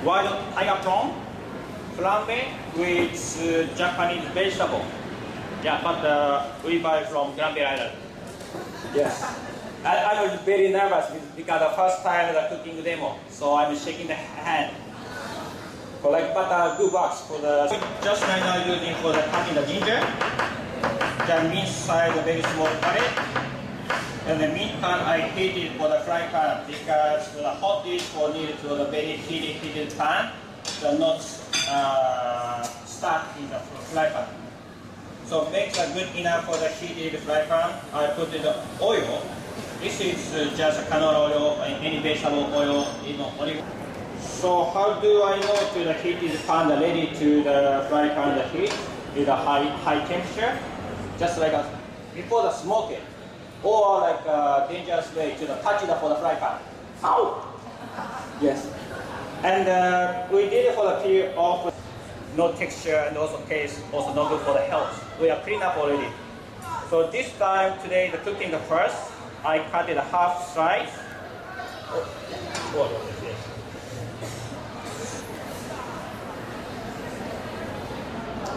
wild tiger prawn, flambe with Japanese vegetable. Yeah, but we buy from Granville Island. Yes. I was very nervous because the first time the cooking demo, so I'm shaking the hand. But good works for the. Just right now using for the cutting the ginger. The inside the very small carrot. And the meantime I heat it for the fry pan because the hot dish will need to the very heated pan, so not stuck in the fry pan. So makes a good enough for the heated fry pan. I put the oil. This is just canola oil, any vegetable oil, olive. So how do I know to the heated pan ready to the fry pan the heat with a high temperature? Just like before the smoke it, or like a dangerous way to the touch it for the fry pan. Ow! Yes. And we did it for the peel off, no texture and also taste, also not good for the health. We are clean up already. So this time today the cooking the first, I cut it a half slice.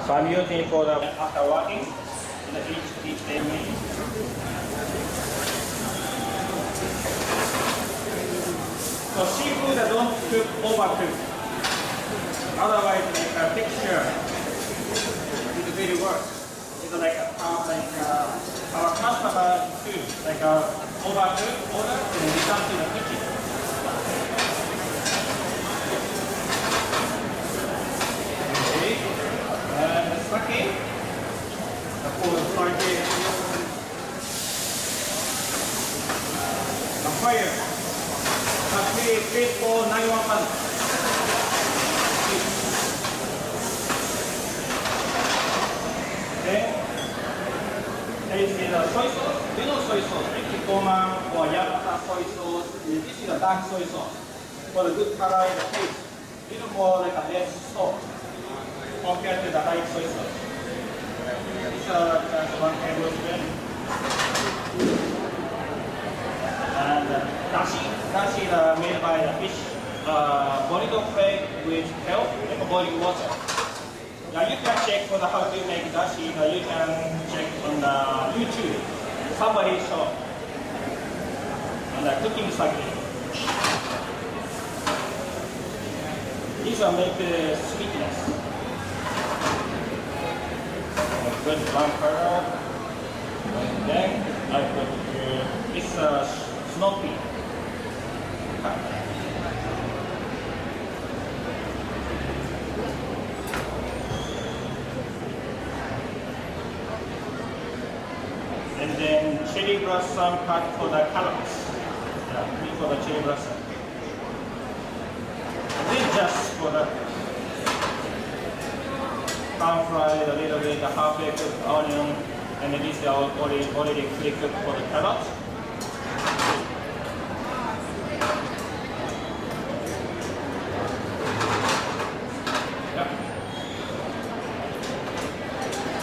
So I'm using for the after working in the each day. So seafood don't cook overcook. Otherwise the texture is very worse. It's like our customer too, like overcook order and return to the kitchen. Okay. And the sake, the full sake, the fire. Please for 911. Then there is the soy sauce. You know soy sauce, like Kikkoman or Yamata soy sauce. This is a dark soy sauce for the good color and the taste. Little more like a less salt compared to the light soy sauce. This is just 1 tablespoon. And dashi is made by the fish, bonito flake with kelp, like boiling water. Now you can check for the how to make dashi. You can check on the YouTube. Somebody show on the cooking cycle. These will make the sweetness. A good brown color. And then I put this snow pea. And then cherry blossom cut for the carrots. Yeah, for the cherry blossom. And then just for the pan fried a little bit, the halfway cooked onion, and then this is already pre-cooked for the carrots.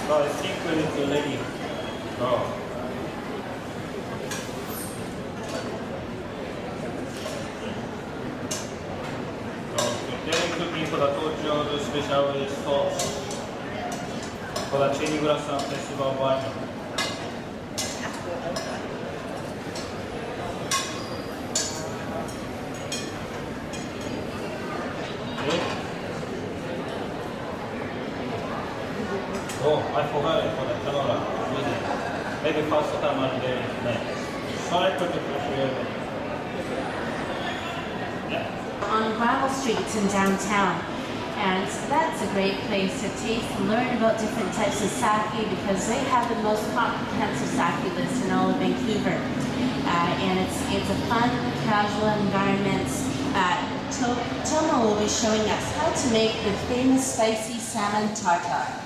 So I think it's ready. Oh. So today cooking for the Tokyo special sauce for the cherry blossom festival wine. Oh, I forgot it for the canola. Maybe first time I'm doing it. Sorry for the pressure. Yeah. On Gravel Street in downtown, and that's a great place to taste and learn about different types of sake because they have the most comprehensive sake list in all of Vancouver. And it's a fun, casual environment. Tomo will be showing us how to make the famous spicy salmon tartare.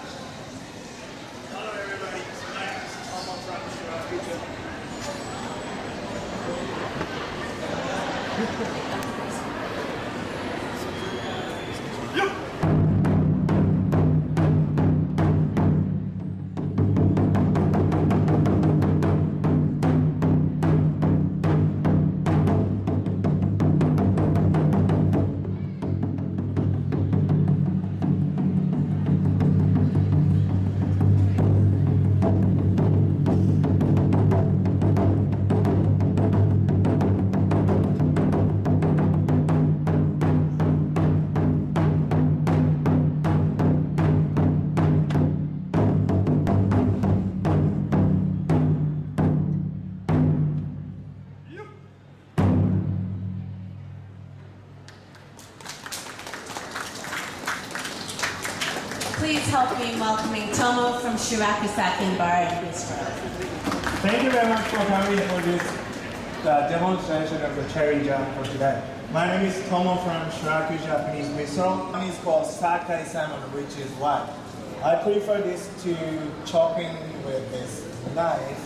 please help me in welcoming Tomo from Shirakusaki Bar and Bistro. Thank you very much for coming for this demonstration of the cherry jam for today. My name is Tomo from Shiraku Japanese Bistro. One is called Sakai salmon, which is white. I prefer this to chopping with this knife.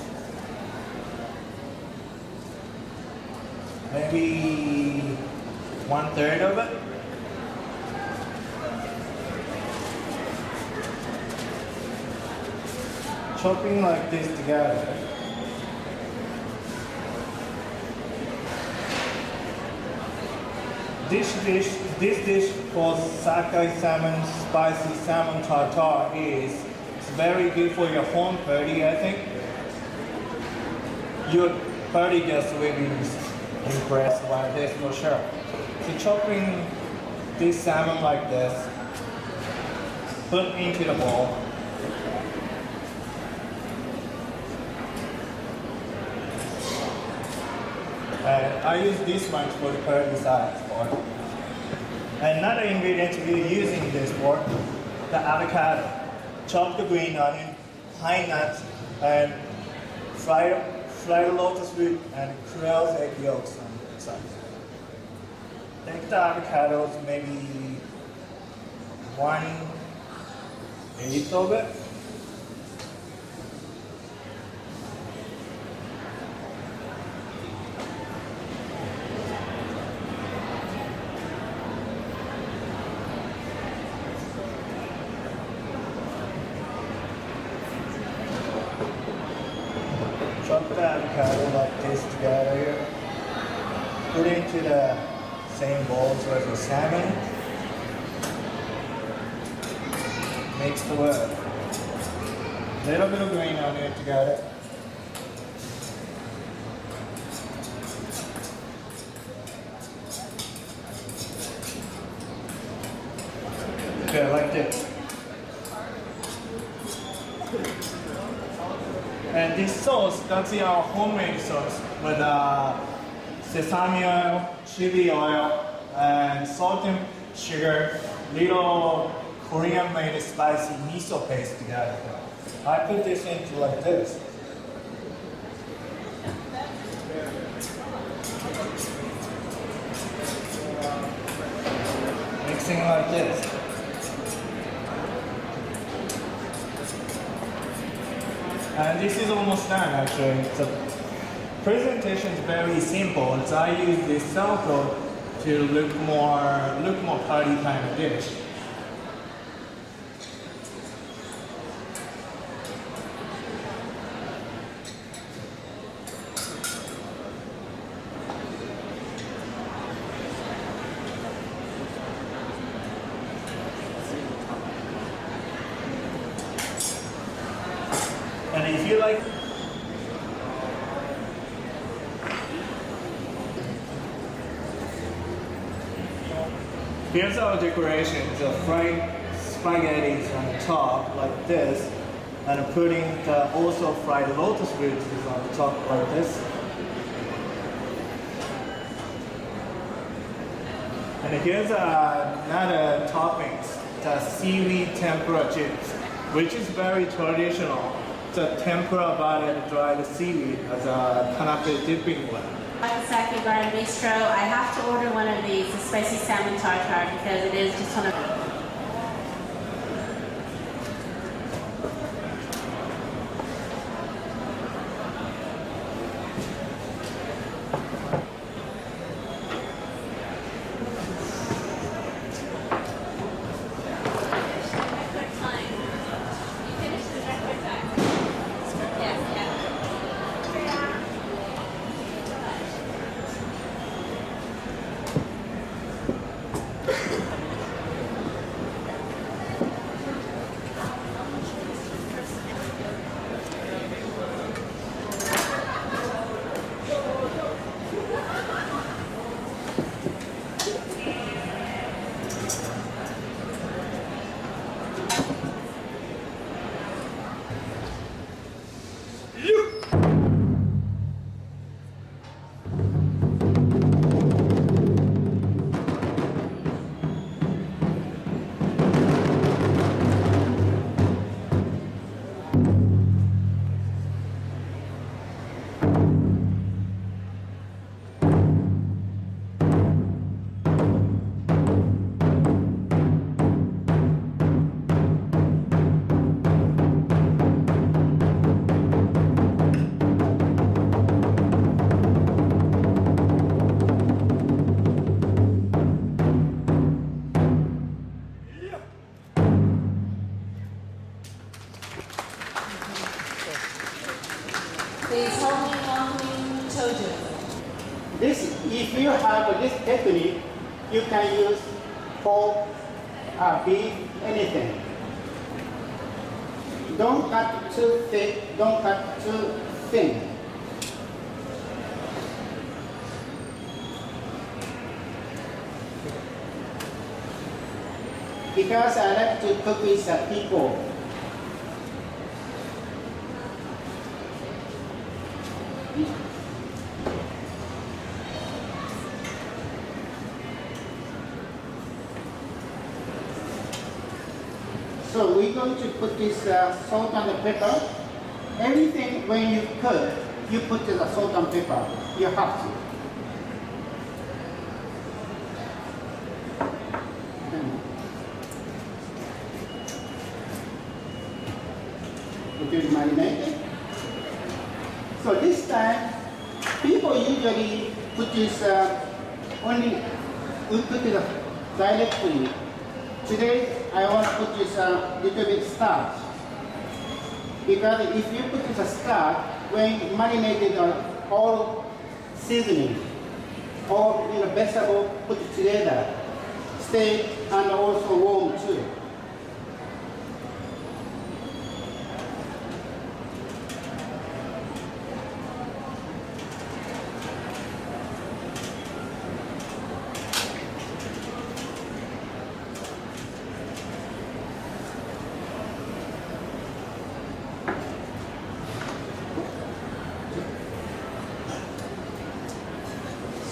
Maybe 1/3 of it. Chopping like this together. This dish called Sakai salmon, spicy salmon tartare is very good for your home party, I think. Your party guests will be impressed by this for sure. So chopping this salmon like this, put into the bowl. And I use this one for the party size part. Another ingredient we're using this for, the avocado. Chop the green onion, pine nuts, and fried lotus root and quail's egg yolks on the side. Take the avocados, maybe 1/8 of it. Chop the avocado like this together here. Put it into the same bowls as the salmon. Mix the well. Little bit of green onion together. Okay, like this. And this sauce, that's our homemade sauce with sesame oil, chili oil, and salt and sugar, little Korean made spicy miso paste together. I put this into like this. Mixing like this. And this is almost done actually. The presentation is very simple. So I use this sauerkraut to look more party kind of dish. And if you like, here's our decoration. The fried spaghetti on the top like this, and putting the also fried lotus roots on the top like this. And here's another toppings, the seaweed tempura chips, which is very traditional. The tempura butter dried seaweed as a kanape dipping one. Shirakusaki Bar and Bistro, I have to order one of these, the spicy salmon tartare, because it is just one of Now this technique you can use for beef, anything. Don't cut too thick, don't cut too thin. Because I like to cook with people. So we're going to put this salt and pepper. Everything when you cook, you put the salt and pepper. You have to. It is marinated. So this time, people usually put this we put it directly. Today, I want to put this little bit starch. Because if you put this starch, when marinated all seasoning, all vegetable put together, stay and also warm too.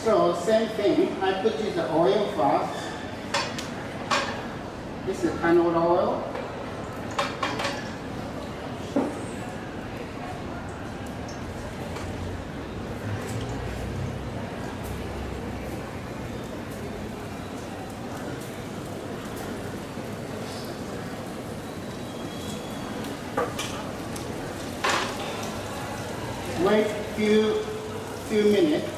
So same thing, I put this oil first. This is canola oil. Wait few minutes.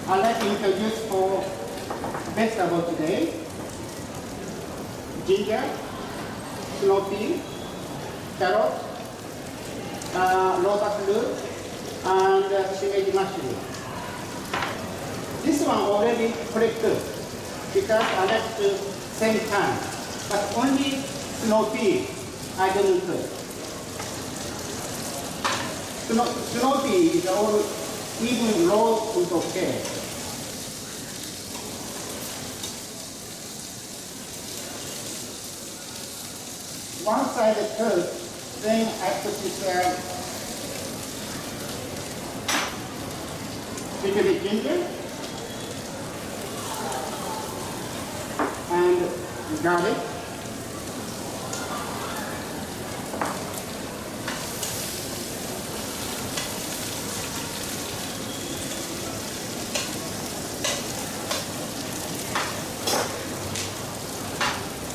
I'd like to introduce for vegetable today. Ginger, snow pea, carrot, lotus root, and spinach mushroom. This one already pre-cooked because I like to same time. But only snow pea I didn't cook. Snow pea is all even raw is okay. One side is cooked, then I put this little bit ginger and garlic.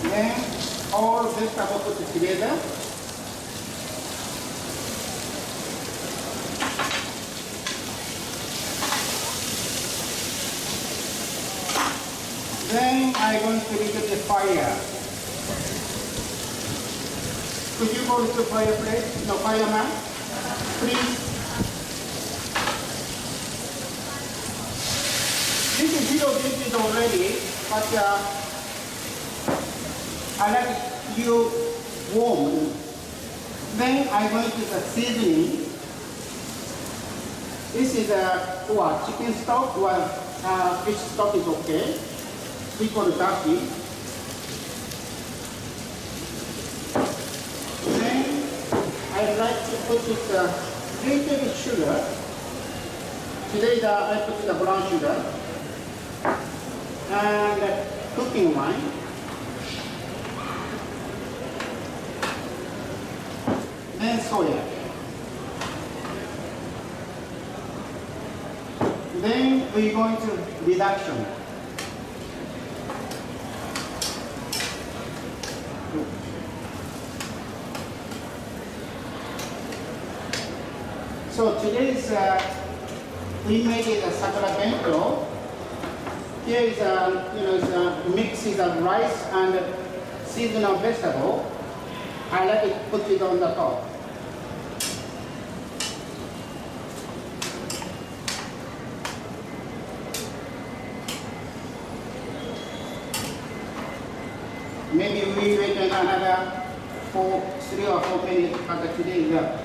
Then all vegetables put together. Then I'm going to light the fire. Could you go to the fireplace? No, fireman, please. This is zero degrees already, but I like you warm. Then I'm going to the seasoning. This is chicken stock or fish stock is okay. We call it turkey. Then I like to put this little bit sugar. Today I put the brown sugar and cooking wine. Then soya. Then we're going to reduction. So today's we made it a sacramento. Here is a mix is a rice and seasonal vegetable. I like to put it on the top. Maybe we wait another 3 or 4 minutes after today. Yeah.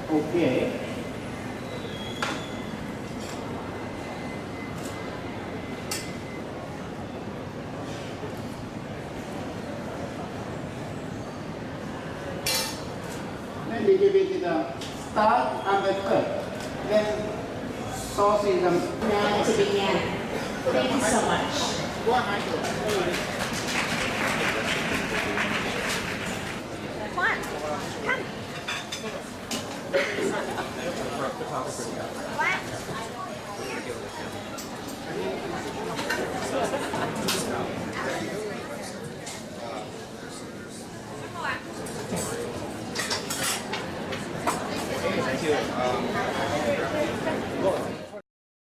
Okay. Then we give it the start and the cut. Then sauce is the Now to begin. Thank you so much. Thank you.